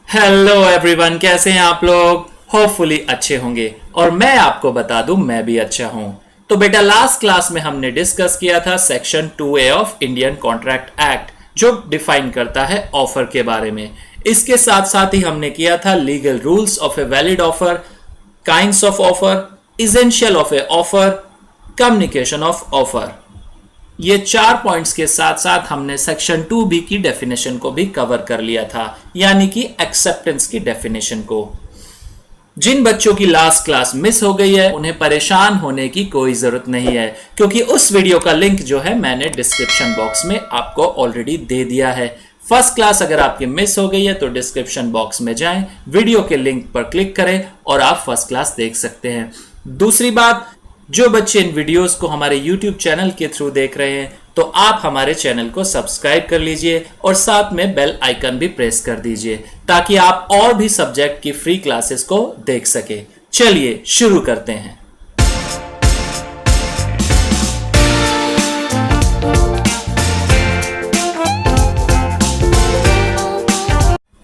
Hello everyone, कैसे हैं आप लोग। होपफुली अच्छे होंगे और मैं आपको बता दूं मैं भी अच्छा हूं। तो बेटा लास्ट क्लास में हमने डिस्कस किया था section 2A of Indian contract act जो डिफाइन करता है ऑफर के बारे में। इसके साथ साथ ही हमने किया था legal rules of a valid offer, kinds of offer, essential of A offer, communication of offer. ये 4 पॉइंट्स के साथ साथ हमने सेक्शन 2B की डेफिनेशन को भी कवर कर लिया था, यानी कि एक्सेप्टेंस की डेफिनेशन को। जिन बच्चों की लास्ट क्लास मिस हो गई है उन्हें परेशान होने की कोई जरूरत नहीं है, क्योंकि उस वीडियो का लिंक जो है मैंने डिस्क्रिप्शन बॉक्स में आपको ऑलरेडी दे दिया है। फर्स्ट क्लास अगर आपकी मिस हो गई है तो डिस्क्रिप्शन बॉक्स में जाएं, वीडियो के लिंक पर क्लिक करें और आप फर्स्ट क्लास देख सकते हैं। दूसरी बात, जो बच्चे इन वीडियोस को हमारे YouTube चैनल के थ्रू देख रहे हैं तो आप हमारे चैनल को सब्सक्राइब कर लीजिए और साथ में बेल आइकन भी प्रेस कर दीजिए ताकि आप और भी सब्जेक्ट की फ्री क्लासेस को देख सके। चलिए शुरू करते हैं।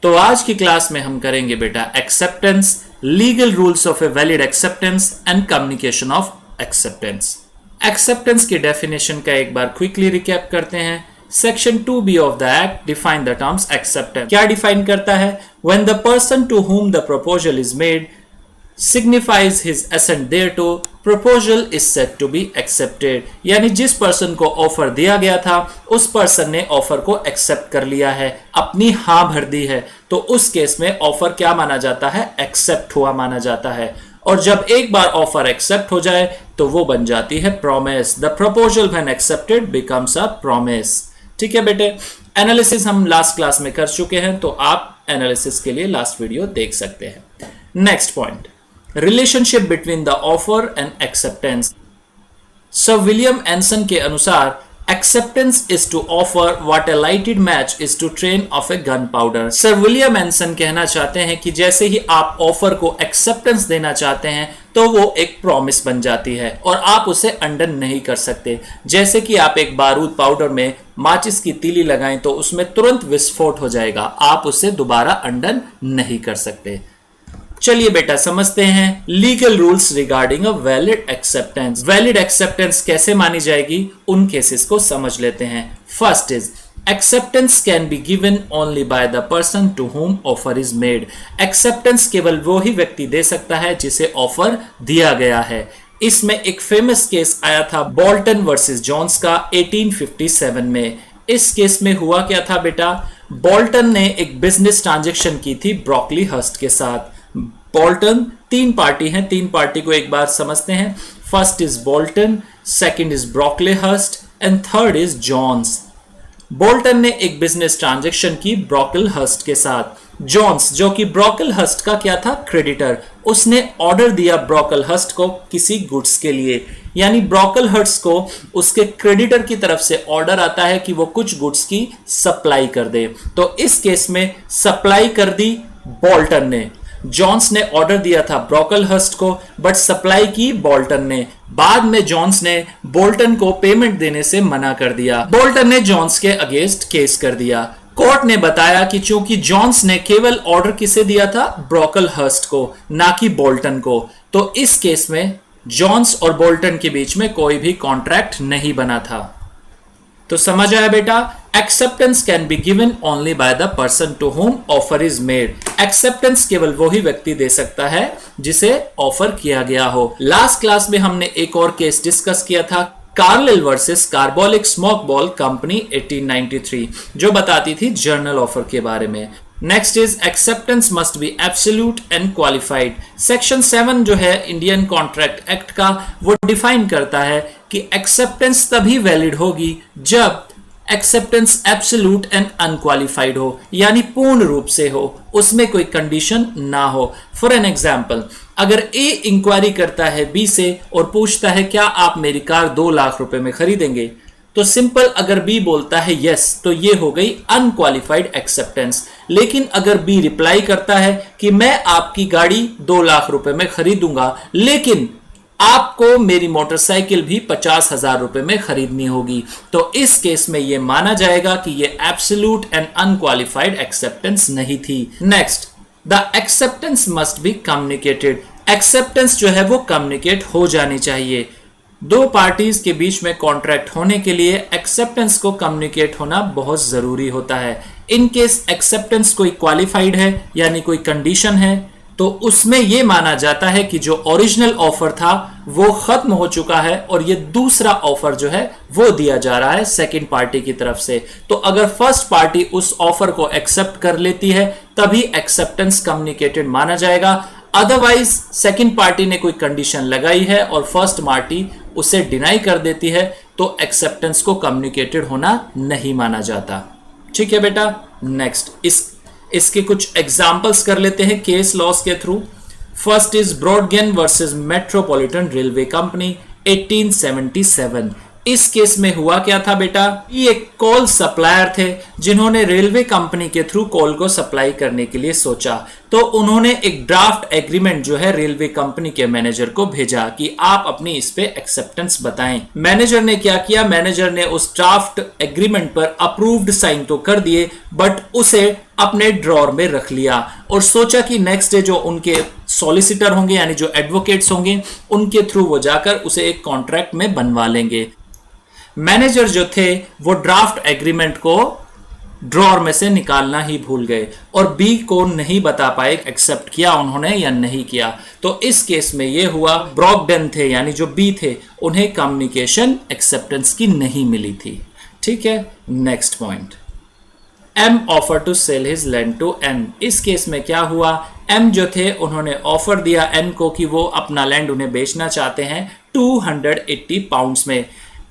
तो आज की क्लास में हम करेंगे बेटा acceptance, legal rules of a valid acceptance and communication of acceptance. Acceptance की डेफिनेशन का एक बार क्विकली रिकैप करते हैं। Section 2B of the act define the terms acceptance. क्या डिफाइन करता है? When the person to whom the proposal is made signifies his assent thereto, proposal is said to be accepted। यानी जिस person को offer दिया गया था उस पर्सन ने ऑफर को एक्सेप्ट कर लिया है, अपनी हाँ भर दी है, तो उस केस में ऑफर क्या माना जाता है? एक्सेप्ट हुआ माना जाता है। और जब एक बार ऑफर एक्सेप्ट हो जाए तो वो बन जाती है promise. The proposal when accepted becomes a promise. ठीक है बेटे, एनालिसिस हम लास्ट क्लास में कर चुके हैं तो आप एनालिसिस के लिए लास्ट वीडियो देख सकते हैं। Next point, relationship between the offer and acceptance. Sir William Anson के अनुसार acceptance is to offer what a lighted match is to train of a gunpowder. Sir William Anson कहना चाहते हैं कि जैसे ही आप ऑफर को एक्सेप्टेंस देना चाहते हैं तो वो एक प्रॉमिस बन जाती है और आप उसे अंडन नहीं कर सकते। जैसे कि आप एक बारूद पाउडर में माचिस की तीली लगाएं तो उसमें तुरंत विस्फोट हो जाएगा, आप उसे दोबारा अंडन नहीं कर सकते। चलिए बेटा समझते हैं legal rules regarding a valid acceptance. Valid acceptance कैसे मानी जाएगी उन केसेस को समझ लेते हैं। First is acceptance can be given only by the person to whom offer is made. Acceptance केवल वो ही व्यक्ति दे सकता है जिसे ऑफर दिया गया है। इसमें एक फेमस केस आया था बोल्टन वर्सेस जॉन्स का 1857 में। इस केस में हुआ क्या था बेटा? बोल्टन ने एक बिजनेस ट्रांजैक्शन की थी ब्रोकली हर्स्ट के साथ। बोल्टन, 3 पार्टी हैं, 3 पार्टी को एक बार समझते हैं। First is Bolton, second is Brocklehurst and third is Jones. Bolton ने एक बिजनेस ट्रांजैक्शन की ब्रोकलीहर्स्ट के साथ। जॉन्स जो कि ब्रोकलीहर्स्ट का क्या था? क्रेडिटर। उसने ऑर्डर दिया ब्रोकलीहर्स्ट को किसी गुड्स के लिए, यानी ब्रोकलीहर्स्ट को उसके क्रेडिटर की तरफ से ऑर्डर आता है कि वो कुछ गुड्स की सप्लाई कर दे। तो इस केस में सप्लाई कर दी बोल्टन ने। जॉन्स ने ऑर्डर दिया था ब्रोकलीहर्स्ट को बट सप्लाई की बोल्टन ने। बाद में जॉन्स ने बोल्टन को पेमेंट देने से मना कर दिया। बोल्टन ने जॉन्स के अगेंस्ट केस कर दिया। कोर्ट ने बताया कि चूंकि जॉन्स ने केवल ऑर्डर किसे दिया था? ब्रोकलीहर्स्ट को, ना कि बोल्टन को, तो इस केस में जॉन्स और बोल्टन के बीच में कोई भी कॉन्ट्रैक्ट नहीं बना था। तो समझ आया बेटा? Acceptance can be given only by the person to whom offer is made. Acceptance केवल वही व्यक्ति दे सकता है जिसे ऑफर किया गया हो। लास्ट क्लास में हमने एक और केस डिस्कस किया था, Carlill versus carbolic smoke ball company 1893, जो बताती थी जर्नल ऑफर के बारे में। Next is acceptance must be absolute and qualified. Section 7 जो है इंडियन कॉन्ट्रैक्ट एक्ट का, वो डिफाइन करता है कि एक्सेप्टेंस तभी वैलिड होगी जब एक्सेप्टेंस एब्सोल्यूट एंड अनक्वालिफाइड हो, यानी पूर्ण रूप से हो, उसमें कोई कंडीशन ना हो। फॉर एन एग्जाम्पल, अगर ए इंक्वायरी करता है बी से और पूछता है क्या आप मेरी कार 2 लाख रुपए में खरीदेंगे, तो सिंपल अगर बी बोलता है यस तो ये हो गई अनक्वालिफाइड एक्सेप्टेंस। लेकिन अगर बी रिप्लाई करता है कि मैं आपकी गाड़ी 2 लाख रुपए में खरीदूंगा लेकिन आपको मेरी मोटरसाइकिल भी 50,000 रुपए में खरीदनी होगी, तो इस केस में यह माना जाएगा कि यह एब्सोल्यूट एंड अनक्वालिफाइड एक्सेप्टेंस नहीं थी। Next, the acceptance must be communicated. Acceptance जो है वो कम्युनिकेट हो जानी चाहिए। दो पार्टीज के बीच में कॉन्ट्रैक्ट होने के लिए एक्सेप्टेंस को कम्युनिकेट होना बहुत जरूरी होता है। इन केस एक्सेप्टेंस कोई क्वालिफाइड है यानी कोई कंडीशन है, तो उसमें यह माना जाता है कि जो ओरिजिनल ऑफर था वो खत्म हो चुका है और ये दूसरा ऑफर जो है वो दिया जा रहा है सेकंड पार्टी की तरफ से। तो अगर फर्स्ट पार्टी उस ऑफर को एक्सेप्ट कर लेती है तभी एक्सेप्टेंस कम्युनिकेटेड माना जाएगा। अदरवाइज सेकंड पार्टी ने कोई कंडीशन लगाई है और फर्स्ट पार्टी उसे डिनाई कर देती है तो एक्सेप्टेंस को कम्युनिकेटेड होना नहीं माना जाता। ठीक है बेटा, नेक्स्ट इसके कुछ एग्जांपल्स कर लेते हैं केस लॉस के थ्रू। First is Brogden versus Metropolitan Railway Company 1877। इस केस में हुआ क्या था बेटा, ये एक कॉल सप्लायर थे जिन्होंने रेलवे कंपनी के थ्रू कॉल को सप्लाई करने के लिए सोचा। तो उन्होंने एक ड्राफ्ट एग्रीमेंट जो है रेलवे कंपनी के मैनेजर को भेजा कि आप अपनी इस पे एक्सेप्टेंस बताएं। मैनेजर ने क्या किया, मैनेजर ने उस ड्राफ्ट एग्रीमेंट पर अप्रूव्ड साइन तो कर दिए बट उसे अपने ड्रॉर में रख लिया और सोचा कि नेक्स्ट डे जो उनके सॉलिसिटर होंगे यानी जो एडवोकेट्स होंगे उनके थ्रू वो जाकर उसे एक कॉन्ट्रैक्ट में बनवा लेंगे। मैनेजर जो थे वो ड्राफ्ट एग्रीमेंट को ड्रॉर में से निकालना ही भूल गए और बी को नहीं बता पाए एक्सेप्ट किया उन्होंने या नहीं किया। तो इस केस में ये हुआ, ब्रॉडगेन थे यानी जो बी थे उन्हें कम्युनिकेशन एक्सेप्टेंस की नहीं मिली थी। ठीक है, next point, M offer to sell his land to N. इस केस में क्या हुआ, एम जो थे उन्होंने ऑफर दिया एन को कि वो अपना लैंड उन्हें बेचना चाहते हैं 280 पाउंड्स में।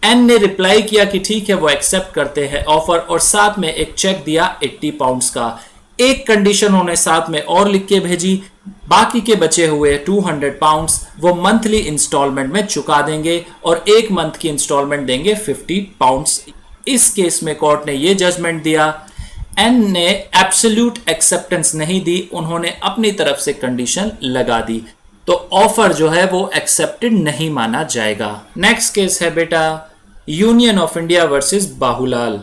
एन ने रिप्लाई किया कि ठीक है वो एक्सेप्ट करते हैं ऑफर और साथ में एक चेक दिया 80 पाउंड्स का। एक कंडीशन उन्हें साथ में और लिख के भेजी, बाकी के बचे हुए 200 पाउंड्स वो मंथली इंस्टॉलमेंट में चुका देंगे और एक मंथ की इंस्टॉलमेंट देंगे 50 पाउंड्स। इस केस में कोर्ट ने ये जजमेंट दिया, एन ने एब्सोल्यूट एक्सेप्टेंस नहीं दी, उन्होंने अपनी तरफ से कंडीशन लगा दी, तो ऑफर जो है वो एक्सेप्टेड नहीं माना जाएगा। नेक्स्ट केस है बेटा Union of India versus Bahulal.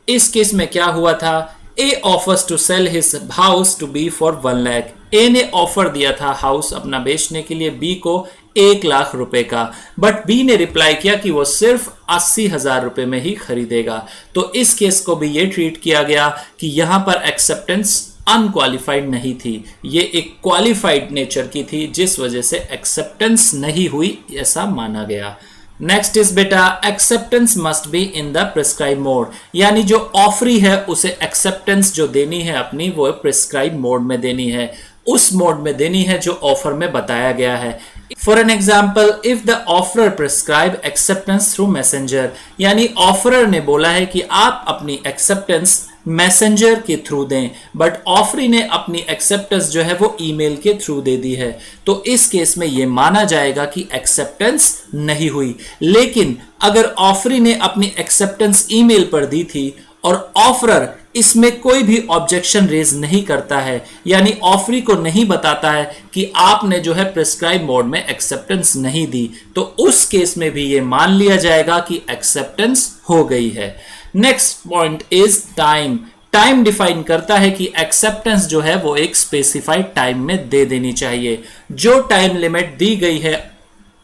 इस केस में क्या हुआ था, A offers to sell his house to B for 1 lakh. A ने ऑफर दिया था हाउस अपना बेचने के लिए बी को 1 लाख रुपए का, बट बी ने रिप्लाई किया कि वो सिर्फ 80,000 रुपए में ही खरीदेगा। तो इस केस को भी ये ट्रीट किया गया कि यहां पर एक्सेप्टेंस अनक्वालिफाइड नहीं थी, ये एक क्वालिफाइड नेचर की थी जिस वजह से एक्सेप्टेंस नहीं हुई ऐसा माना गया। नेक्स्ट इज बेटा acceptance must be in the prescribe mode, यानी जो ऑफरी है उसे एक्सेप्टेंस जो देनी है अपनी वो प्रिस्क्राइब मोड में देनी है, उस मोड में देनी है जो ऑफर में बताया गया है। For an example, if the offeror prescribe acceptance through messenger, यानी ऑफरर ने बोला है कि आप अपनी एक्सेप्टेंस मैसेंजर के थ्रू दें बट ऑफरी ने अपनी एक्सेप्टेंस जो है वो ईमेल के थ्रू दे दी है, तो इस केस में ये माना जाएगा कि एक्सेप्टेंस नहीं हुई। लेकिन अगर ऑफरी ने अपनी एक्सेप्टेंस ईमेल पर दी थी और ऑफरर इसमें कोई भी ऑब्जेक्शन रेज नहीं करता है, यानी ऑफरी को नहीं बताता है कि आपने जो है प्रिस्क्राइब मोड में एक्सेप्टेंस नहीं दी, तो उस केस में भी ये मान लिया जाएगा कि एक्सेप्टेंस हो गई है। Next point is time. Time define करता है कि एक्सेप्टेंस जो है वो एक स्पेसिफाइड टाइम में दे देनी चाहिए। जो टाइम लिमिट दी गई है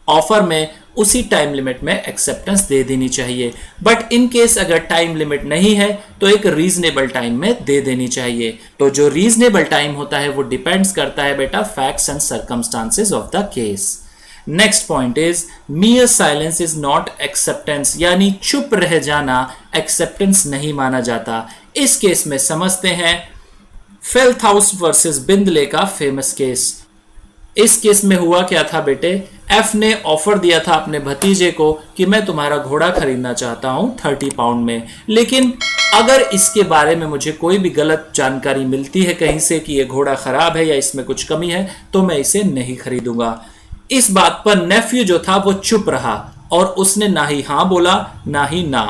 ऑफर में उसी टाइम लिमिट में एक्सेप्टेंस दे देनी चाहिए, बट इन केस अगर टाइम लिमिट नहीं है तो एक रीजनेबल टाइम में दे देनी चाहिए। तो जो रीजनेबल टाइम होता है वो डिपेंड्स करता है बेटा facts and circumstances of the case. Next point is mere silence is not acceptance, यानी चुप रह जाना एक्सेप्टेंस नहीं माना जाता। इस केस में समझते हैं फेल्थहाउस वर्सेस बिंदले का फेमस केस। इस केस में हुआ क्या था बेटे, एफ ने ऑफर दिया था अपने भतीजे को कि मैं तुम्हारा घोड़ा खरीदना चाहता हूं 30 पाउंड में, लेकिन अगर इसके बारे में मुझे कोई भी गलत जानकारी मिलती है कहीं से कि यह घोड़ा खराब है या इसमें कुछ कमी है तो मैं इसे नहीं खरीदूंगा। इस बात पर नेफ्यू जो था वो चुप रहा और उसने ना ही हां बोला ना ही ना।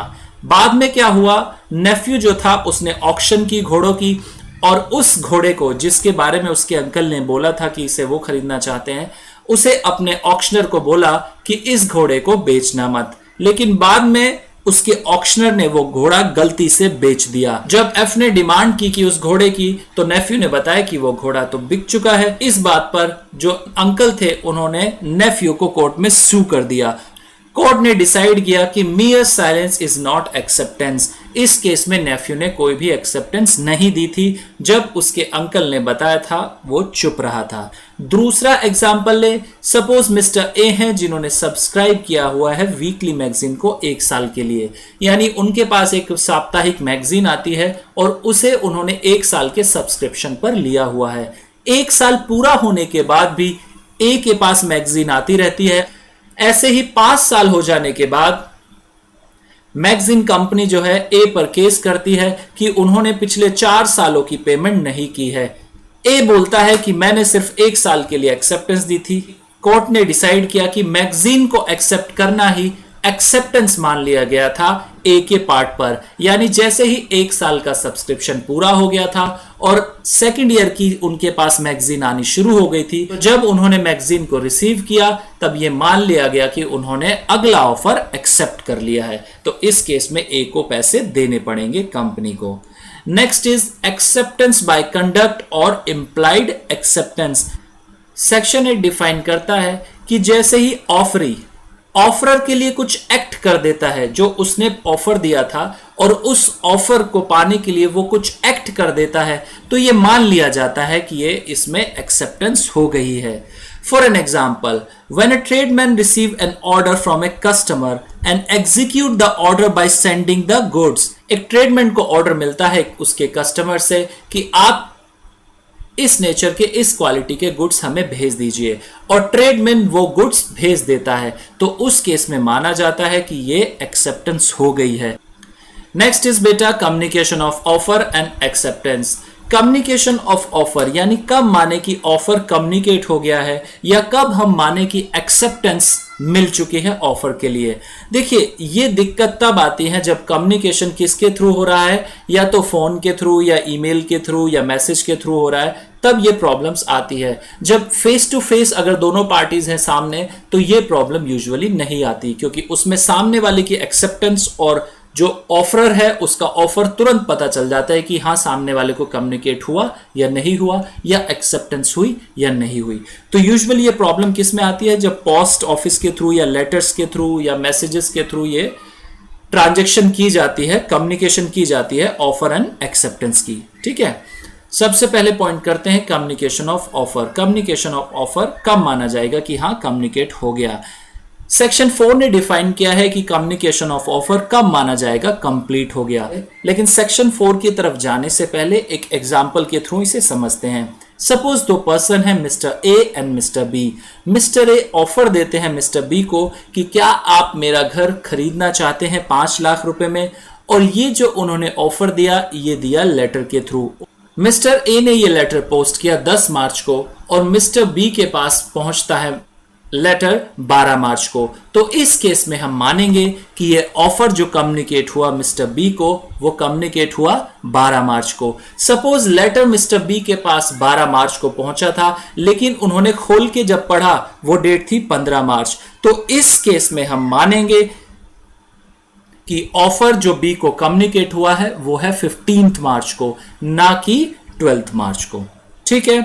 बाद में क्या हुआ, नेफ्यू जो था उसने ऑक्शन की घोड़ों की और उस घोड़े को जिसके बारे में उसके अंकल ने बोला था कि इसे वो खरीदना चाहते हैं, उसे अपने ऑक्शनर को बोला कि इस घोड़े को बेचना मत। लेकिन बाद में उसके ऑक्शनर ने वो घोड़ा गलती से बेच दिया। जब एफ ने डिमांड की कि उस घोड़े की, तो नेफ्यू ने बताया कि वो घोड़ा तो बिक चुका है। इस बात पर जो अंकल थे उन्होंने नेफ्यू को कोर्ट में सू कर दिया। कोर्ट ने डिसाइड किया कि मियर साइलेंस इज नॉट एक्सेप्टेंस। इस केस में नेफ्यू ने कोई भी एक्सेप्टेंस नहीं दी थी। जब उसके अंकल ने बताया था वो चुप रहा था। दूसरा एग्जांपल ले, सपोज मिस्टर ए हैं जिन्होंने सब्सक्राइब किया हुआ है वीकली मैगजीन को 1 साल के लिए, यानी उनके पास एक साप्ताहिक मैगजीन आती है और उसे उन्होंने 1 साल के सब्सक्रिप्शन पर लिया हुआ है। 1 साल पूरा होने के बाद भी ए के पास मैगजीन आती रहती है। ऐसे ही 5 साल हो जाने के बाद मैगजीन कंपनी जो है ए पर केस करती है कि उन्होंने पिछले 4 सालों की पेमेंट नहीं की है। ए बोलता है कि मैंने सिर्फ 1 साल के लिए एक्सेप्टेंस दी थी। कोर्ट ने डिसाइड किया कि मैगजीन को एक्सेप्ट करना ही एक्सेप्टेंस मान लिया गया था ए के पार्ट पर, यानी जैसे ही 1 साल का सब्सक्रिप्शन पूरा हो गया था और सेकंड ईयर की उनके पास मैगजीन आनी शुरू हो गई थी, तो जब उन्होंने मैगजीन को रिसीव किया तब यह मान लिया गया कि उन्होंने अगला ऑफर एक्सेप्ट कर लिया है। तो इस केस में ए को पैसे देने पड़ेंगे कंपनी को। Next is acceptance by conduct और इंप्लाइड एक्सेप्टेंस। सेक्शन 8 डिफाइन करता है कि जैसे ही ऑफरी ऑफरर के लिए कुछ एक्ट कर देता है, जो उसने ऑफर दिया था और उस ऑफर को पाने के लिए वो कुछ एक्ट कर देता है, तो ये मान लिया जाता है कि ये इसमें एक्सेप्टेंस हो गई है। For an example, when a tradesman receive an order from a customer and execute the order by sending the goods. एक ट्रेडमैन को ऑर्डर मिलता है उसके कस्टमर से कि आप इस नेचर के, इस क्वालिटी के गुड्स हमें भेज दीजिए, और ट्रेडमैन वो गुड्स भेज देता है, तो उस केस में माना जाता है कि ये एक्सेप्टेंस हो गई है। नेक्स्ट इज बेटा communication of offer and acceptance. Communication of offer यानी कब माने कि ऑफर कम्युनिकेट हो गया है या कब हम माने कि एक्सेप्टेंस मिल चुकी है ऑफर के लिए। देखिए, ये दिक्कत तब आती है जब कम्युनिकेशन किसके थ्रू हो रहा है, या तो फोन के थ्रू या ईमेल के थ्रू या मैसेज के थ्रू हो रहा है, तब ये प्रॉब्लम्स आती है। जब फेस टू फेस अगर दोनों पार्टीज हैं सामने, तो ये प्रॉब्लम यूजुअली नहीं आती, क्योंकि उसमें सामने वाले की एक्सेप्टेंस और जो ऑफरर है उसका ऑफर तुरंत पता चल जाता है कि हाँ सामने वाले को कम्युनिकेट हुआ या नहीं हुआ, या एक्सेप्टेंस हुई या नहीं हुई। तो यूजुअली ये प्रॉब्लम किस में आती है, जब पोस्ट ऑफिस के थ्रू या लेटर्स के थ्रू या मैसेजेस के थ्रू ये ट्रांजैक्शन की जाती है, कम्युनिकेशन की जाती है ऑफर एंड एक्सेप्टेंस की। ठीक है, सबसे पहले पॉइंट करते हैं communication of offer. Communication of offer कब माना जाएगा कि हाँ कम्युनिकेट हो गया। सेक्शन 4 ने डिफाइन किया है कि कम्युनिकेशन ऑफ ऑफर कब माना जाएगा कंप्लीट हो गया। लेकिन सेक्शन 4 की तरफ जाने से पहले एक एग्जांपल के थ्रू इसे समझते हैं। सपोज 2 पर्सन है, mister A and mister B. Mister A offer देते हैं मिस्टर बी को कि क्या आप मेरा घर खरीदना चाहते हैं 5 लाख रुपए में, और ये जो उन्होंने ऑफर दिया ये दिया लेटर के थ्रू। मिस्टर ए ने ये लेटर पोस्ट किया 10 मार्च को और मिस्टर बी के पास पहुंचता है लेटर 12 मार्च को। तो इस केस में हम मानेंगे कि ये ऑफर जो कम्युनिकेट हुआ मिस्टर बी को, वो कम्युनिकेट हुआ 12 मार्च को। सपोज लेटर मिस्टर बी के पास 12 मार्च को पहुंचा था, लेकिन उन्होंने खोल के जब पढ़ा वो डेट थी 15 मार्च। तो इस केस में हम मानेंगे कि ऑफर जो बी को कम्युनिकेट हुआ है वो है 15 मार्च को, ना कि 12 मार्च को। ठीक है,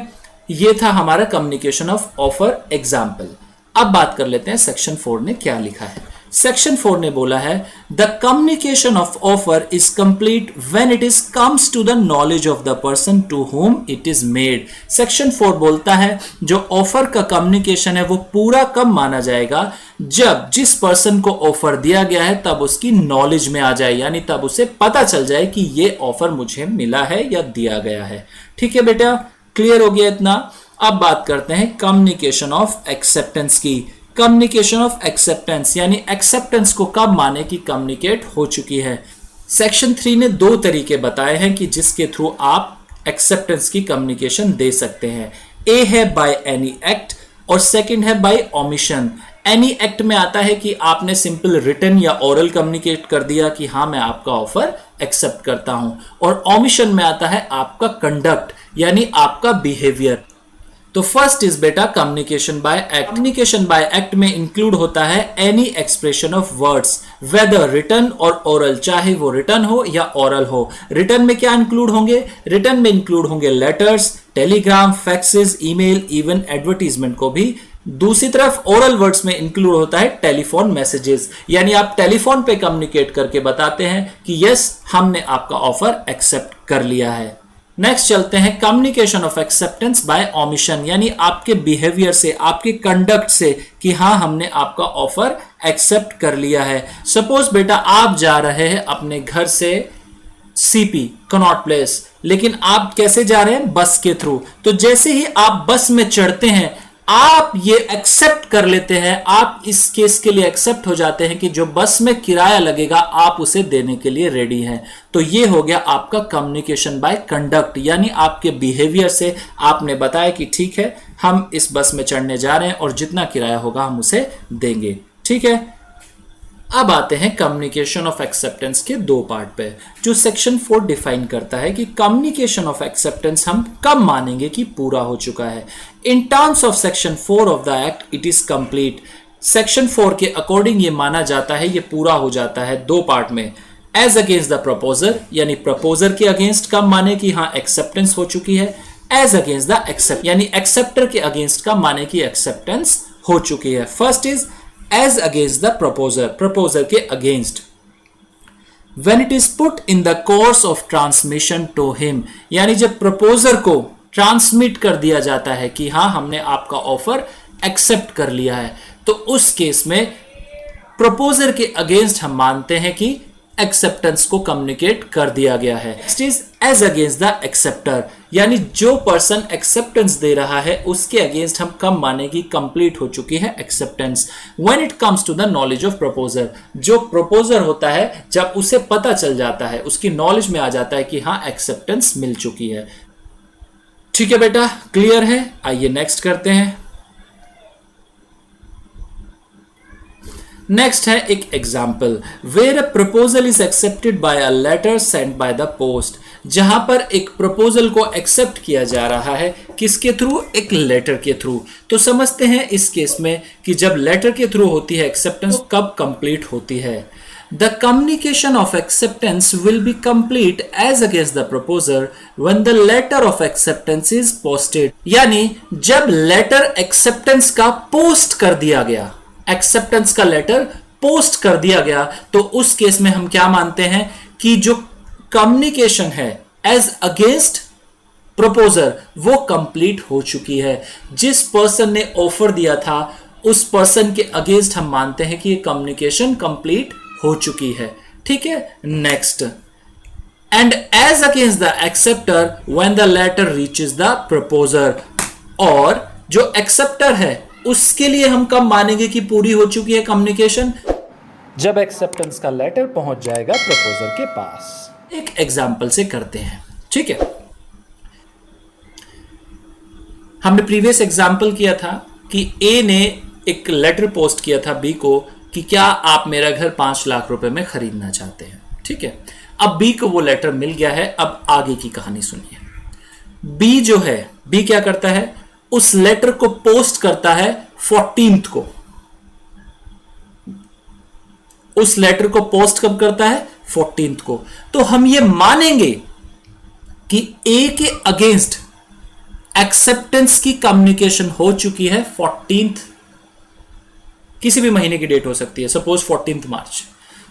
ये था हमारा कम्युनिकेशन ऑफ ऑफर एग्जाम्पल। अब बात कर लेते हैं सेक्शन 4 ने क्या लिखा है। सेक्शन 4 ने बोला है the communication of offer is complete when it is comes to the knowledge of the person to whom it is made. Section 4 बोलता है जो ऑफर का कम्युनिकेशन है वो पूरा कब माना जाएगा, जब जिस पर्सन को ऑफर दिया गया है तब उसकी नॉलेज में आ जाए, यानी तब उसे पता चल जाए कि ये ऑफर मुझे मिला है या दिया गया है। ठीक है बेटा, क्लियर हो गया इतना। अब बात करते हैं कम्युनिकेशन ऑफ एक्सेप्टेंस की। कम्युनिकेशन ऑफ एक्सेप्टेंस यानी एक्सेप्टेंस को कब माने कि कम्युनिकेट हो चुकी है। सेक्शन 3 ने 2 तरीके बताए हैं कि जिसके थ्रू आप एक्सेप्टेंस की कम्युनिकेशन दे सकते हैं। ए है बाय एनी एक्ट और सेकंड है बाय ओमिशन। एनी एक्ट में आता है कि आपने सिंपल रिटन या ओरल कम्युनिकेट कर दिया कि हाँ मैं आपका ऑफर एक्सेप्ट करता हूं, और ओमिशन में आता है आपका कंडक्ट यानी आपका बिहेवियर। तो फर्स्ट इज बेटा communication by act. Communication by act में इंक्लूड होता है any expression of words whether written और ओरल, चाहे वो रिटन हो या ओरल हो। रिटन में क्या इंक्लूड होंगे? रिटन में इंक्लूड होंगे letters, Telegram, faxes, email, even advertisement को भी। दूसरी तरफ ओरल वर्ड्स में इंक्लूड होता है टेलीफोन मैसेजेस, यानी आप टेलीफोन पे कम्युनिकेट करके बताते हैं कि यस हमने आपका ऑफर एक्सेप्ट कर लिया है। नेक्स्ट चलते हैं communication of acceptance bye omission, यानी आपके बिहेवियर से, आपके कंडक्ट से कि हाँ हमने आपका ऑफर एक्सेप्ट कर लिया है। सपोज बेटा आप जा रहे हैं अपने घर से सीपी कनॉट प्लेस, लेकिन आप कैसे जा रहे हैं? बस के थ्रू। तो जैसे ही आप बस में चढ़ते हैं आप ये एक्सेप्ट कर लेते हैं, आप इस केस के लिए एक्सेप्ट हो जाते हैं कि जो बस में किराया लगेगा आप उसे देने के लिए रेडी हैं। तो ये हो गया आपका कम्युनिकेशन बाय कंडक्ट, यानी आपके बिहेवियर से आपने बताया कि ठीक है हम इस बस में चढ़ने जा रहे हैं और जितना किराया होगा हम उसे देंगे। ठीक है, अब आते हैं कम्युनिकेशन ऑफ एक्सेप्टेंस के दो पार्ट पे, जो सेक्शन 4 डिफाइन करता है कि कम्युनिकेशन ऑफ एक्सेप्टेंस हम कब मानेंगे कि पूरा हो चुका है। In terms of section 4 of the act it is complete. Section 4 के अकॉर्डिंग ये माना जाता है, ये पूरा हो जाता है दो पार्ट में। एज अगेंस्ट द प्रपोजर, यानी प्रपोजर के अगेंस्ट कब माने कि हाँ एक्सेप्टेंस हो चुकी है। एज अगेंस्ट द एक्सेप्ट, यानी एक्सेप्टर के अगेंस्ट कब माने कि एक्सेप्टेंस हो चुकी है। First is as against the proposer, proposer के against when it is put in the course of transmission to him, यानी जब proposer को ट्रांसमिट कर दिया जाता है कि हाँ हमने आपका ऑफर एक्सेप्ट कर लिया है, तो उस केस में proposer के अगेंस्ट हम मानते हैं कि एक्सेप्टेंस को कम्युनिकेट कर दिया गया है। Next is as against the acceptor, यानी जो पर्सन एक्सेप्टेंस दे रहा है उसके अगेंस्ट हम कब माने कि कंप्लीट हो चुकी है acceptance. When it comes to the knowledge of proposer, जो प्रपोजर होता है जब उसे पता चल जाता है, उसकी नॉलेज में आ जाता है कि हाँ एक्सेप्टेंस मिल चुकी है। ठीक है बेटा, क्लियर है? आइए नेक्स्ट करते हैं। नेक्स्ट है एक example where a proposal is accepted by a letter sent by the post, जहां पर एक प्रपोजल को एक्सेप्ट किया जा रहा है किसके थ्रू? एक लेटर के थ्रू। तो समझते हैं इस केस में कि जब लेटर के थ्रू होती है एक्सेप्टेंस तो कब कंप्लीट होती है। The communication of acceptance will be complete as against the proposer when the letter of acceptance is posted, यानी जब लेटर एक्सेप्टेंस का पोस्ट कर दिया गया, एक्सेप्टेंस का लेटर पोस्ट कर दिया गया, तो उस केस में हम क्या मानते हैं कि जो कम्युनिकेशन है एज अगेंस्ट प्रपोजर वो कंप्लीट हो चुकी है। जिस पर्सन ने ऑफर दिया था उस पर्सन के अगेंस्ट हम मानते हैं कि ये कम्युनिकेशन कंप्लीट हो चुकी है। ठीक है, next and as against the acceptor when the letter reaches the proposer, और जो एक्सेप्टर है उसके लिए हम कब मानेंगे कि पूरी हो चुकी है कम्युनिकेशन? जब एक्सेप्टेंस का लेटर पहुंच जाएगा प्रपोजर के पास। एक एग्जाम्पल से करते हैं। ठीक है, हमने प्रीवियस एग्जाम्पल किया था कि ए ने एक लेटर पोस्ट किया था बी को कि क्या आप मेरा घर 5 लाख रुपए में खरीदना चाहते हैं। ठीक है, अब बी को वो लेटर मिल गया है। अब आगे की कहानी सुनिए। बी जो है, बी क्या करता है? उस लेटर को पोस्ट करता है 14th को। उस लेटर को पोस्ट कब करता है? 14th को। तो हम ये मानेंगे कि ए के अगेंस्ट एक्सेप्टेंस की कम्युनिकेशन हो चुकी है 14th, किसी भी महीने की डेट हो सकती है, सपोज 14th मार्च।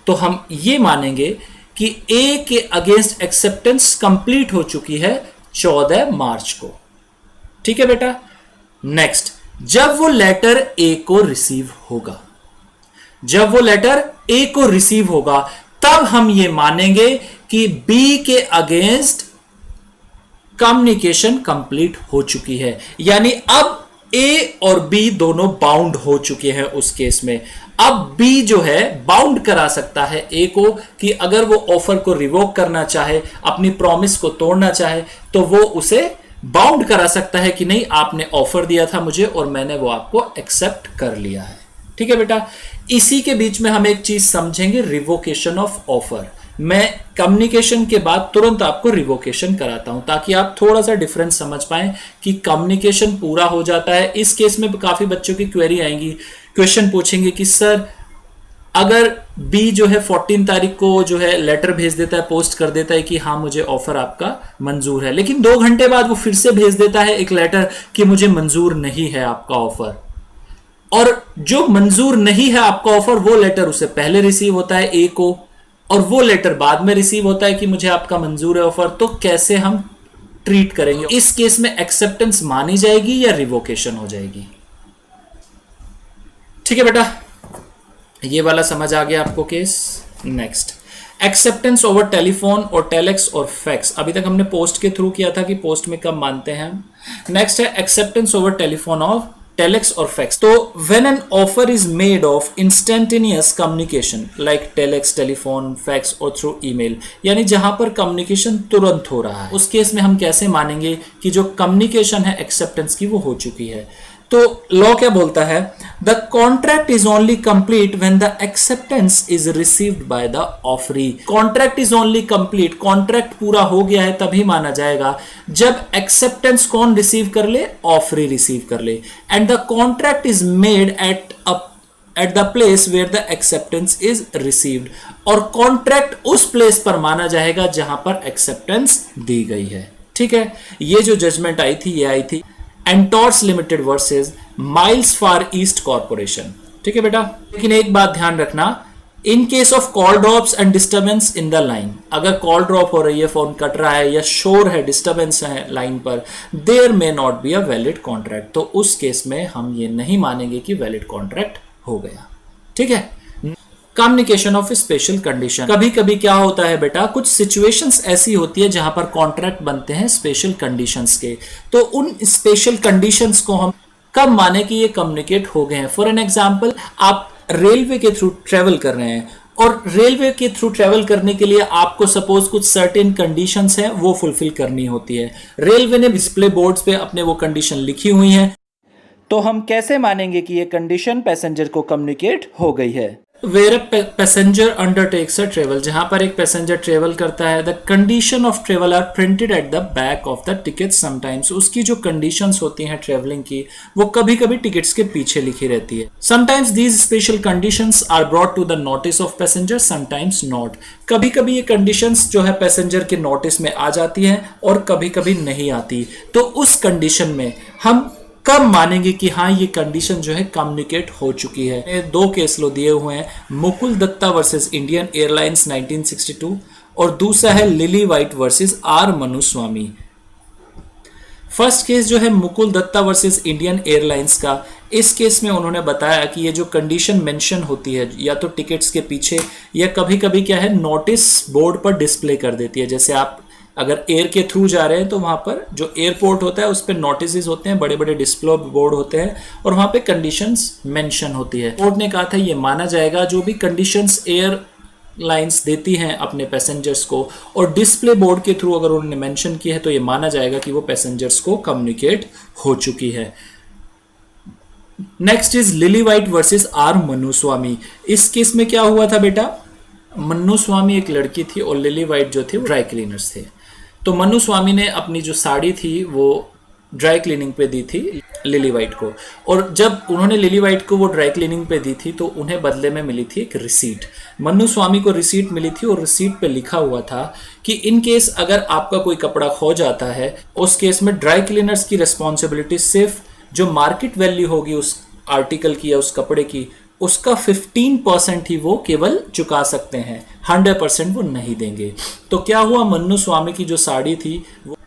तो हम ये मानेंगे कि ए के अगेंस्ट एक्सेप्टेंस कंप्लीट हो चुकी है 14 मार्च को। ठीक है बेटा, नेक्स्ट, जब वो लेटर ए को रिसीव होगा, जब वो लेटर ए को रिसीव होगा तब हम ये मानेंगे कि बी के अगेंस्ट कम्युनिकेशन कंप्लीट हो चुकी है, यानी अब ए और बी दोनों बाउंड हो चुके हैं। उस केस में अब बी जो है बाउंड करा सकता है ए को कि अगर वो ऑफर को रिवोक करना चाहे, अपनी प्रॉमिस को तोड़ना चाहे, तो वो उसे बाउंड करा सकता है कि नहीं आपने ऑफर दिया था मुझे और मैंने वो आपको एक्सेप्ट कर लिया है। ठीक है बेटा, इसी के बीच में हम एक चीज समझेंगे, रिवोकेशन ऑफ ऑफर। मैं कम्युनिकेशन के बाद तुरंत आपको रिवोकेशन कराता हूं ताकि आप थोड़ा सा डिफरेंस समझ पाएं कि कम्युनिकेशन पूरा हो जाता है। इस केस में काफी बच्चों की क्वेरी आएंगी, क्वेश्चन पूछेंगे कि सर अगर बी जो है 14 तारीख को जो है लेटर भेज देता है, पोस्ट कर देता है कि हाँ मुझे ऑफर आपका मंजूर है, लेकिन 2 घंटे बाद वो फिर से भेज देता है एक लेटर कि मुझे मंजूर नहीं है आपका ऑफर, और जो मंजूर नहीं है आपका ऑफर वो लेटर उसे पहले रिसीव होता है ए को, और वो लेटर बाद में रिसीव होता है कि मुझे आपका मंजूर है ऑफर, तो कैसे हम ट्रीट करेंगे? इस केस में एक्सेप्टेंस मानी जाएगी या रिवोकेशन हो जाएगी? ठीक है बेटा, ये वाला समझ आ गया आपको case. Next, acceptance over telephone और टेलेक्स और फैक्स। अभी तक हमने पोस्ट के थ्रू किया था कि पोस्ट में कब मानते हैं। नेक्स्ट है acceptance over telephone of telex और फैक्स। तो when an offer is made of instantaneous communication like telex, telephone, fax और थ्रू ईमेल, यानी जहां पर कम्युनिकेशन तुरंत हो रहा है, उस केस में हम कैसे मानेंगे कि जो कम्युनिकेशन है एक्सेप्टेंस की वो हो चुकी है? तो लॉ क्या बोलता है? The contract is only complete when the acceptance is received by the offeree. Contract is only complete, contract पूरा हो गया है तभी माना जाएगा जब एक्सेप्टेंस कौन रिसीव कर ले? ऑफरी रिसीव कर ले। And the contract is made at the place where the acceptance is received, और कॉन्ट्रैक्ट उस प्लेस पर माना जाएगा जहां पर एक्सेप्टेंस दी गई है। ठीक है, ये जो जजमेंट आई थी ये आई थी एंटोर्स लिमिटेड वर्सेस माइल्स फार ईस्ट कॉर्पोरेशन। ठीक है बेटा, लेकिन एक बात ध्यान रखना, in case of call drops and disturbance in the line, अगर कॉल ड्रॉप हो रही है, फोन कट रहा है या शोर है, डिस्टर्बेंस है लाइन पर, there may not be a valid contract. तो उस केस में हम ये नहीं मानेंगे कि वैलिड कॉन्ट्रैक्ट हो गया। ठीक है, कम्युनिकेशन ऑफ स्पेशल कंडीशन। कभी कभी क्या होता है बेटा, कुछ सिचुएशंस ऐसी होती है जहां पर कॉन्ट्रैक्ट बनते हैं स्पेशल कंडीशंस के, तो उन स्पेशल कंडीशंस को हम कब माने कि ये कम्युनिकेट हो गए हैं? फॉर एन एग्जांपल, आप रेलवे के थ्रू ट्रेवल कर रहे हैं, और रेलवे के थ्रू ट्रेवल करने के लिए आपको सपोज कुछ सर्टेन कंडीशंस हैं वो फुलफिल करनी होती है। रेलवे ने डिस्प्ले बोर्ड्स पे अपने वो कंडीशन लिखी हुई हैं, तो हम कैसे मानेंगे कि ये कंडीशन पैसेंजर को कम्युनिकेट हो गई है? Where passenger undertakes a travel, जहां पर एक पैसेंजर ट्रेवल करता है, the condition of travel are printed at the back of the ticket sometimes. उसकी जो कंडीशंस होती हैं ट्रेवलिंग की वो कभी कभी टिकट्स के पीछे लिखी रहती है। Sometimes these special conditions are brought to the notice of passenger, sometimes not. कभी कभी ये कंडीशंस जो है पैसेंजर के नोटिस में आ जाती हैं और कभी कभी नहीं आती। तो उस कंडीशन में हम कब मानेंगे कि हाँ ये कंडीशन जो है कम्युनिकेट हो चुकी है? दो केस लो दिए हुए हैं, Mukul Dutta versus Indian Airlines 1962, और दूसरा है Lily White versus R Manuswami. First case जो है Mukul Dutta versus Indian Airlines का, इस केस में उन्होंने बताया कि ये जो कंडीशन मेंशन होती है या तो टिकट्स के पीछे या कभी कभी क्या है नोटिस बोर्ड पर डिस्प्ले कर देती है। जैसे आप अगर एयर के थ्रू जा रहे हैं तो वहां पर जो एयरपोर्ट होता है उस पर नोटिस होते हैं, बड़े बड़े डिस्प्ले बोर्ड होते हैं और वहां पे कंडीशंस मेंशन होती है। कोर्ट ने कहा था ये माना जाएगा जो भी कंडीशंस एयरलाइंस देती हैं अपने पैसेंजर्स को और डिस्प्ले बोर्ड के थ्रू अगर उन्होंने मेंशन किया है तो ये माना जाएगा कि वो पैसेंजर्स को कम्युनिकेट हो चुकी है। Next is Lily White versus R Manuswami. इस केस में क्या हुआ था बेटा, मनुस्वामी एक लड़की थी और लिली वाइट जो थे वो ड्राई क्लीनर्स थे। तो मनुस्वामी ने अपनी जो साड़ी थी वो ड्राई क्लीनिंग पे दी थी लिली वाइट को, और जब उन्होंने लिली वाइट को वो ड्राई क्लीनिंग पे दी थी तो उन्हें बदले में मिली थी एक रिसीट। मनुस्वामी को रिसीट मिली थी और रिसीट पे लिखा हुआ था कि इन केस अगर आपका कोई कपड़ा खो जाता है उस केस में ड्राई क्लीनर्स की रिस्पॉन्सिबिलिटी सिर्फ जो मार्केट वैल्यू होगी उस आर्टिकल की या उस कपड़े की उसका 15% ही वो केवल चुका सकते हैं, 100% वो नहीं देंगे। तो क्या हुआ, मनुस्वामी की जो साड़ी थी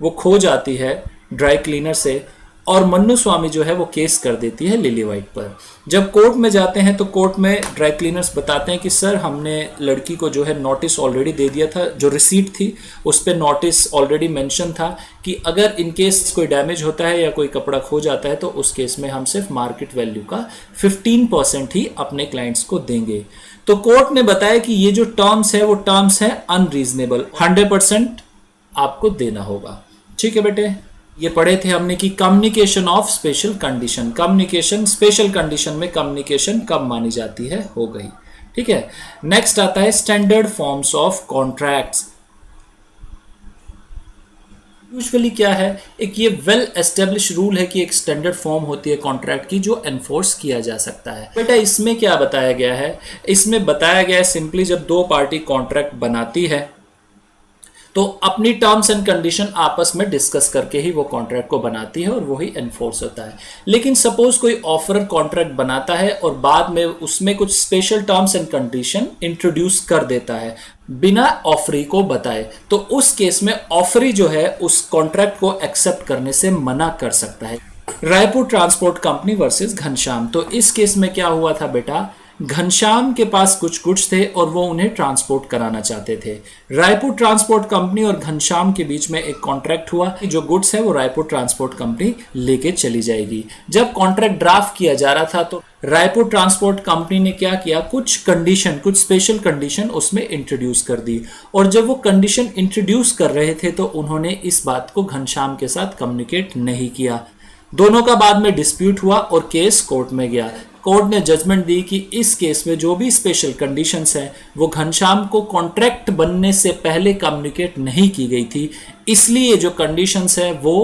वो खो जाती है ड्राई क्लीनर से और मनुस्वामी जो है वो केस कर देती है लिली वाइट पर। जब कोर्ट में जाते हैं तो कोर्ट में ड्राई क्लीनर्स बताते हैं कि सर हमने लड़की को जो है नोटिस ऑलरेडी दे दिया था, जो रिसीट थी उस पर नोटिस ऑलरेडी मेंशन था कि अगर इन केस कोई डैमेज होता है या कोई कपड़ा खो जाता है तो उस केस में हम सिर्फ मार्केट वैल्यू का 15% ही अपने क्लाइंट्स को देंगे। तो कोर्ट ने बताया कि ये जो टर्म्स है वो टर्म्स है अनरीजनेबल, 100% आपको देना होगा। ठीक है बेटे, ये पढ़े थे हमने कि communication of special condition, communication special condition में कम्युनिकेशन कब मानी जाती है, हो गई। ठीक है, नेक्स्ट आता है standard forms of contracts. Usually क्या है, एक ये वेल एस्टेब्लिश रूल है कि एक स्टैंडर्ड फॉर्म होती है कॉन्ट्रैक्ट की जो एनफोर्स किया जा सकता है। बेटा इसमें क्या बताया गया है, इसमें बताया गया है सिंपली जब दो पार्टी कॉन्ट्रैक्ट बनाती है तो अपनी टर्म्स एंड कंडीशन आपस में डिस्कस करके ही वो कॉन्ट्रैक्ट को बनाती है और वही एनफोर्स होता है। लेकिन सपोज कोई ऑफरर कॉन्ट्रैक्ट बनाता है और बाद में उसमें कुछ special terms and condition introduce कर देता है बिना ऑफरी को बताए, तो उस केस में ऑफरी जो है उस कॉन्ट्रैक्ट को एक्सेप्ट करने से मना कर सकता है। Raipur transport company versus Ghanshyam, तो इस केस में क्या हुआ था बेटा, घनश्याम के पास कुछ गुड्स थे और वो उन्हें ट्रांसपोर्ट कराना चाहते थे। रायपुर ट्रांसपोर्ट कंपनी और घनश्याम के बीच में एक कॉन्ट्रैक्ट हुआ कि जो गुड्स है वो रायपुर ट्रांसपोर्ट कंपनी लेके चली जाएगी। जब कॉन्ट्रैक्ट ड्राफ्ट किया जा रहा था तो रायपुर ट्रांसपोर्ट कंपनी ने क्या किया, कुछ कंडीशन, कुछ स्पेशल कंडीशन उसमें इंट्रोड्यूस कर दी, और जब वो कंडीशन इंट्रोड्यूस कर रहे थे तो उन्होंने इस बात को घनश्याम के साथ कम्युनिकेट नहीं किया। दोनों का बाद में डिस्प्यूट हुआ और केस कोर्ट में गया। कोर्ट ने जजमेंट दी कि इस केस में जो भी स्पेशल कंडीशंस हैं वो घनश्याम को कॉन्ट्रैक्ट बनने से पहले कम्युनिकेट नहीं की गई थी, इसलिए जो कंडीशंस है वो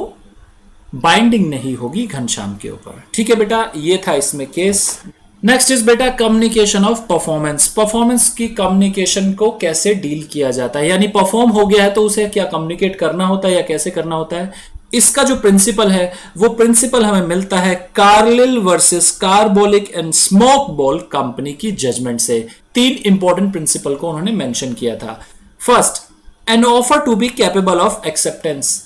बाइंडिंग नहीं होगी घनश्याम के ऊपर। ठीक है बेटा, ये था इसमें केस। नेक्स्ट इज बेटा कम्युनिकेशन ऑफ परफॉर्मेंस। परफॉर्मेंस की कम्युनिकेशन को कैसे डील किया जाता है, यानी परफॉर्म हो गया है तो उसे क्या कम्युनिकेट करना होता है या कैसे करना होता है। इसका जो प्रिंसिपल है वो प्रिंसिपल हमें मिलता है Carlill versus Carbolic and smoke ball company की जजमेंट से। तीन इंपॉर्टेंट प्रिंसिपल को उन्होंने मेंशन किया था। First, an offer to be capable of acceptance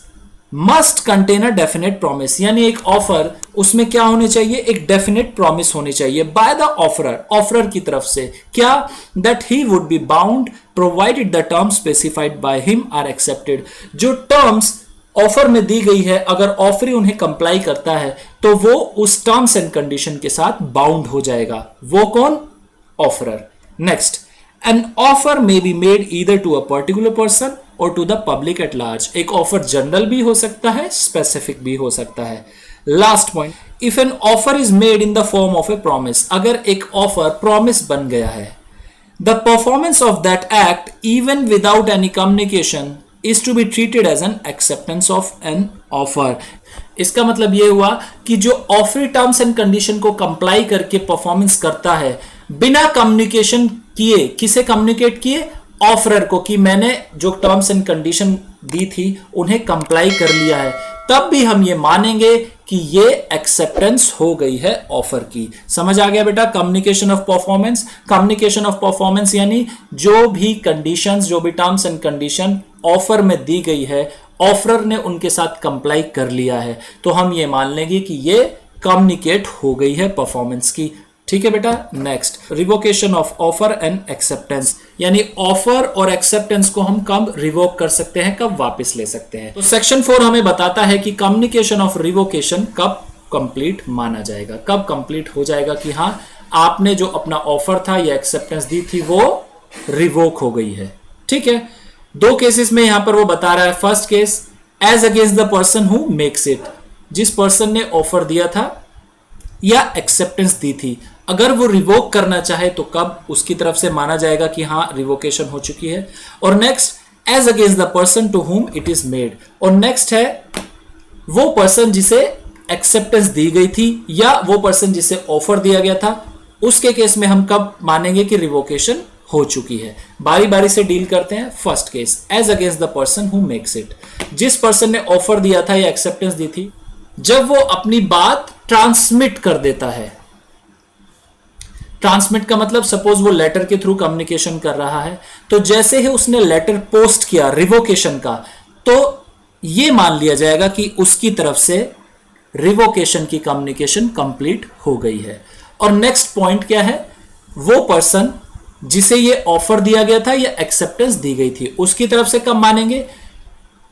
must contain a definite promise, यानी एक ऑफर उसमें क्या होनी चाहिए, एक डेफिनेट प्रॉमिस होनी चाहिए बाय द ऑफरर, ऑफरर की तरफ से, क्या, that he would be bound provided the terms specified by him are accepted. जो टर्म्स ऑफर में दी गई है अगर ऑफरी उन्हें कंप्लाई करता है तो वो उस टर्म्स एंड कंडीशन के साथ बाउंड हो जाएगा। वो कौन, offeror. Next, an offer may be made either to a particular person और to the public at large. एक ऑफर जनरल भी हो सकता है, स्पेसिफिक भी हो सकता है। Last point, if an offer is made in the form of a promise, अगर एक ऑफर प्रॉमिस बन गया है, the performance of that act even without any communication is to be treated as an acceptance of an offer। इसका मतलब ये हुआ कि जो ऑफरी टर्म्स एंड कंडीशन को कंप्लाई करके परफॉर्मेंस करता है बिना कम्युनिकेशन किए, किसे कम्युनिकेट किए, ऑफरर को, कि मैंने जो टर्म्स एंड कंडीशन दी थी उन्हें कंप्लाई कर लिया है, तब भी हम ये मानेंगे कि ये एक्सेप्टेंस हो गई है ऑफर की। समझ आ गया बेटा communication of performance. Communication of performance यानी जो भी कंडीशंस, जो भी टर्म्स एंड कंडीशन ऑफर में दी गई है, ऑफरर ने उनके साथ कंप्लाई कर लिया है, तो हम ये मान लेंगे कि ये कम्युनिकेट हो गई है परफॉर्मेंस की। ठीक है बेटा। Next, revocation of offer and acceptance, यानी ऑफर और एक्सेप्टेंस को हम कब रिवोक कर सकते हैं, कब वापस ले सकते हैं। तो सेक्शन 4 हमें बताता है कि कम्युनिकेशन ऑफ रिवोकेशन कब कंप्लीट माना जाएगा, कब कंप्लीट हो जाएगा कि हाँ आपने जो अपना ऑफर था या एक्सेप्टेंस दी थी वो रिवोक हो गई है। ठीक है, दो केसेस में यहां पर वो बता रहा है। First case, as against the person who makes it, जिस पर्सन ने ऑफर दिया था या एक्सेप्टेंस दी थी, अगर वो रिवोक करना चाहे तो कब उसकी तरफ से माना जाएगा कि हाँ रिवोकेशन हो चुकी है। और next, as against the person to whom it is made, और नेक्स्ट है वो पर्सन जिसे एक्सेप्टेंस दी गई थी या वो पर्सन जिसे ऑफर दिया गया था, उसके केस में हम कब मानेंगे कि रिवोकेशन हो चुकी है। बारी बारी से डील करते हैं। First case, as against the person who makes it, जिस पर्सन ने ऑफर दिया था या एक्सेप्टेंस दी थी, जब वो अपनी बात ट्रांसमिट कर देता है। ट्रांसमिट का मतलब सपोज वो लेटर के थ्रू कम्युनिकेशन कर रहा है, तो जैसे ही उसने लेटर पोस्ट किया रिवोकेशन का, तो ये मान लिया जाएगा कि उसकी तरफ से रिवोकेशन की कम्युनिकेशन कंप्लीट हो गई है। और नेक्स्ट पॉइंट क्या है, वो पर्सन जिसे ये ऑफर दिया गया था या एक्सेप्टेंस दी गई थी, उसकी तरफ से कब मानेंगे,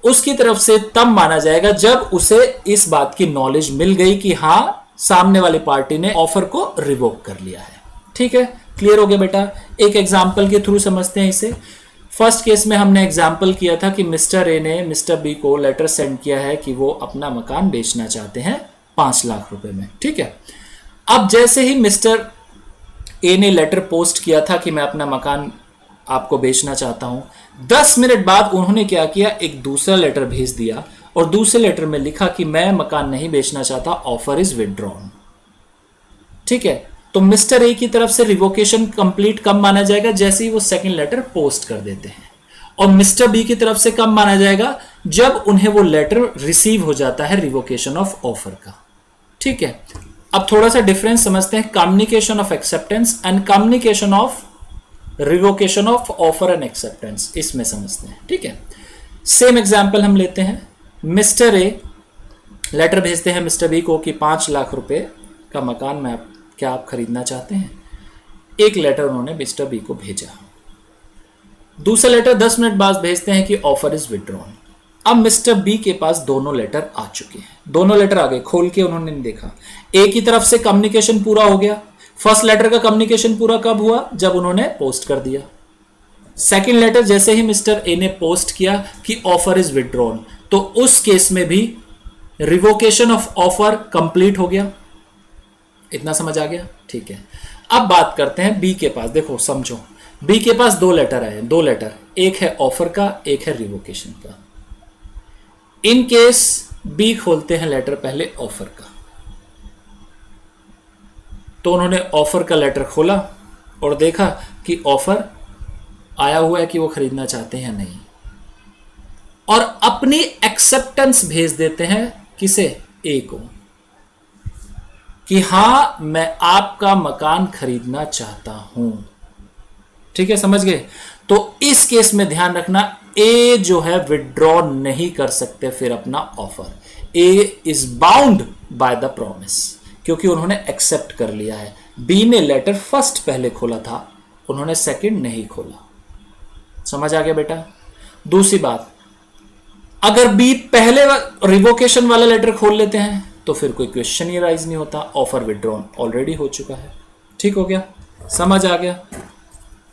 उसकी तरफ से तब माना जाएगा जब उसे इस बात की नॉलेज मिल गई कि हाँ सामने वाली पार्टी ने ऑफर को रिवोक कर लिया है। ठीक है, क्लियर हो गया बेटा। एक एग्जाम्पल के थ्रू समझते हैं इसे। फर्स्ट केस में हमने एग्जाम्पल किया था कि मिस्टर ए ने मिस्टर बी को लेटर सेंड किया है कि वो अपना मकान बेचना चाहते हैं 5 लाख रुपए में। ठीक है, अब जैसे ही मिस्टर ए ने लेटर पोस्ट किया था कि मैं अपना मकान आपको बेचना चाहता हूं, 10 मिनट बाद उन्होंने क्या किया, एक दूसरा लेटर भेज दिया और दूसरे लेटर में लिखा कि मैं मकान नहीं बेचना चाहता, ऑफर इज विथड्रॉन। ठीक है, तो मिस्टर ए की तरफ से रिवोकेशन कंप्लीट कब माना जाएगा? जैसे ही वो सेकंड लेटर पोस्ट कर देते हैं। और मिस्टर बी की तरफ से कब माना जाएगा? जब उन्हें वो लेटर रिसीव हो जाता है रिवोकेशन ऑफ ऑफर का। ठीक है, अब थोड़ा सा डिफरेंस समझते हैं, communication of acceptance and communication of revocation of offer and acceptance, इसमें समझते हैं। ठीक है, सेम एग्जांपल हम लेते हैं। मिस्टर ए लेटर भेजते हैं मिस्टर बी को कि 5 लाख रुपए का मकान में क्या आप खरीदना चाहते हैं। एक लेटर उन्होंने मिस्टर बी को भेजा। दूसरा लेटर 10 मिनट बाद भेजते हैं कि ऑफर इज विथड्रॉन। अब मिस्टर बी के पास दोनों लेटर आ चुके हैं, दोनों लेटर आ गए, खोल के उन्होंने नहीं देखा। ए की तरफ से कम्युनिकेशन पूरा हो गया। फर्स्ट लेटर का कम्युनिकेशन पूरा कब हुआ? जब उन्होंने पोस्ट कर दिया। सेकंड लेटर जैसे ही मिस्टर ए ने पोस्ट किया कि ऑफर इज विथड्रॉन, तो उस केस में भी रिवोकेशन ऑफ ऑफर कंप्लीट हो गया। इतना समझ आ गया? ठीक है, अब बात करते हैं बी के पास। देखो समझो, बी के पास 2 लेटर आए, 2 लेटर, एक है ऑफर का, एक है रिवोकेशन का। इन केस बी खोलते हैं लेटर पहले ऑफर का, तो उन्होंने ऑफर का लेटर खोला और देखा कि ऑफर आया हुआ है कि वो खरीदना चाहते हैं नहीं, और अपनी एक्सेप्टेंस भेज देते हैं किसे? ए को, कि हां मैं आपका मकान खरीदना चाहता हूं। ठीक है, समझ गए? तो इस केस में ध्यान रखना, ए जो है विथड्रॉ नहीं कर सकते फिर अपना offer. A is bound by the promise, क्योंकि उन्होंने एक्सेप्ट कर लिया है। बी ने लेटर फर्स्ट पहले खोला था, उन्होंने सेकंड नहीं खोला। समझ आ गया बेटा? दूसरी बात, अगर बी पहले रिवोकेशन वाला लेटर खोल लेते हैं तो फिर कोई क्वेश्चन ही राइज नहीं होता, ऑफर विथड्रॉन ऑलरेडी हो चुका है। ठीक हो गया? समझ आ गया?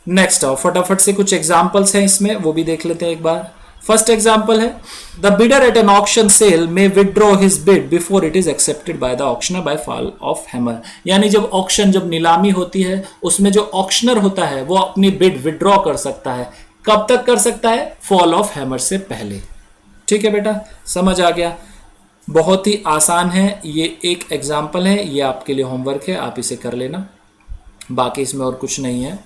नेक्स्ट आओ, फटाफट से कुछ एग्जांपल्स हैं इसमें, वो भी देख लेते हैं एक बार। फर्स्ट एग्जांपल है, the bidder at an auction sale may withdraw his bid before it is accepted by the auctioneer by fall of hammer. यानी जब ऑक्शन, जब नीलामी होती है, उसमें जो ऑक्शनर होता है वो अपनी बिड विथड्रॉ कर सकता है। कब तक कर सकता है? फॉल ऑफ हैमर से पहले। ठीक है बेटा, समझ आ गया? बहुत ही आसान है, ये एक एग्जाम्पल है, ये आपके लिए होमवर्क है, आप इसे कर लेना, बाकी इसमें और कुछ नहीं है।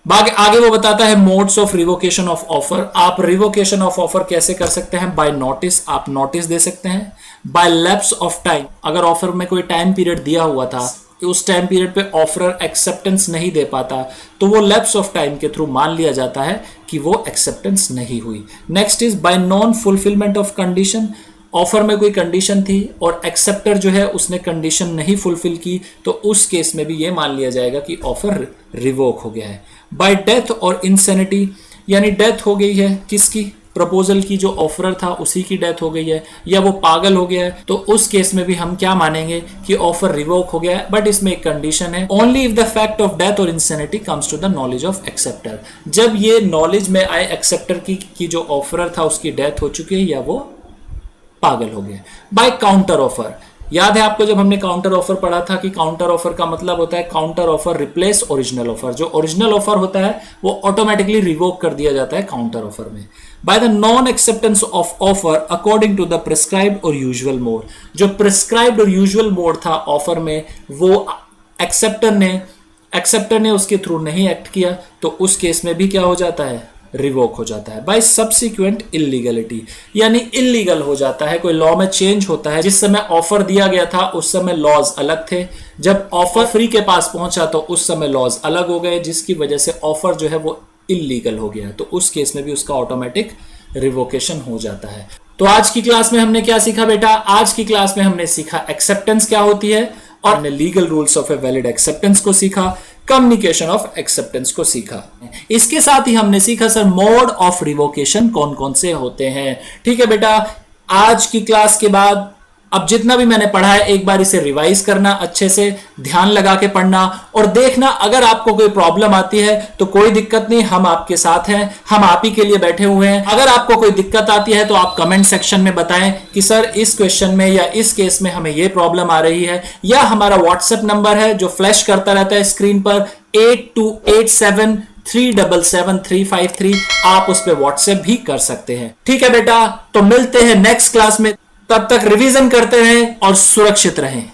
बाकी आगे वो बताता है modes of revocation of offer. आप रिवोकेशन ऑफ ऑफर कैसे कर सकते हैं? बाय नोटिस, आप नोटिस दे सकते हैं। बाय लैप्स ऑफ टाइम, अगर ऑफर में कोई टाइम पीरियड दिया हुआ था, उस टाइम पीरियड पे ऑफर एक्सेप्टेंस नहीं दे पाता, तो वो लैप्स ऑफ टाइम के थ्रू मान लिया जाता है कि वो एक्सेप्टेंस नहीं हुई। Next is by non fulfilment of condition, offer में कोई कंडीशन थी और एक्सेप्टर जो है उसने कंडीशन नहीं फुलफिल की, तो उस केस में भी ये मान लिया जाएगा कि ऑफर रिवोक हो गया है। बाय डेथ और इंसेनिटी, यानी डेथ हो गई है किसकी? प्रपोजल की, जो ऑफरर था उसी की डेथ हो गई है, या वो पागल हो गया है, तो उस केस में भी हम क्या मानेंगे कि ऑफर रिवोक हो गया है। बट इसमें एक कंडीशन है, only if the fact of death और insanity comes to the knowledge of acceptor. जब ये नॉलेज में आए एक्सेप्टर की जो ऑफरर था उसकी डेथ हो चुकी है या वो पागल हो गया। बाय काउंटर ऑफर, याद है आपको जब हमने काउंटर ऑफर पढ़ा था कि काउंटर ऑफर का मतलब होता है counter offer replace original offer. जो ओरिजिनल ऑफर होता है वो ऑटोमेटिकली रिवोक कर दिया जाता है काउंटर ऑफर में। By the non acceptance of offer according to the prescribed और यूजुअल मोड, जो प्रिस्क्राइब्ड और यूजुअल मोड था ऑफर में वो एक्सेप्टर ने उसके थ्रू नहीं एक्ट किया, तो उस केस में भी क्या हो जाता है? रिवोक हो जाता है। बाय सब्सिक्वेंट इलीगलिटी, यानी इलीगल हो जाता है, कोई लॉ में चेंज होता है। जिस समय ऑफर दिया गया था उस समय लॉज अलग थे, जब ऑफर फ्री के पास पहुंचा तो उस समय लॉज अलग हो गए, जिसकी वजह से ऑफर जो है वो इलीगल हो गया, तो उस केस में भी उसका ऑटोमेटिक रिवोकेशन हो जाता है। तो आज की क्लास में हमने क्या सीखा बेटा? आज की क्लास में हमने सीखा एक्सेप्टेंस क्या होती है, और हमने legal rules of a valid acceptance को सीखा, कम्युनिकेशन ऑफ एक्सेप्टेंस को सीखा। इसके साथ ही हमने सीखा सर मोड ऑफ रिवोकेशन कौन कौन से होते हैं। ठीक है बेटा, आज की क्लास के बाद अब जितना भी मैंने पढ़ा है एक बार इसे रिवाइज करना, अच्छे से ध्यान लगा के पढ़ना और देखना। अगर आपको कोई प्रॉब्लम आती है तो कोई दिक्कत नहीं, हम आपके साथ हैं, हम आप ही के लिए बैठे हुए हैं। अगर आपको कोई दिक्कत आती है तो आप कमेंट सेक्शन में बताएं कि सर इस क्वेश्चन में या इस केस में हमें ये प्रॉब्लम आ रही है, या हमारा व्हाट्सएप नंबर है जो फ्लैश करता रहता है स्क्रीन पर 8287 3777353। आप उस पर व्हाट्सएप भी कर सकते हैं। ठीक है बेटा, तो मिलते हैं नेक्स्ट क्लास में। तब तक रिवीजन करते रहें और सुरक्षित रहें।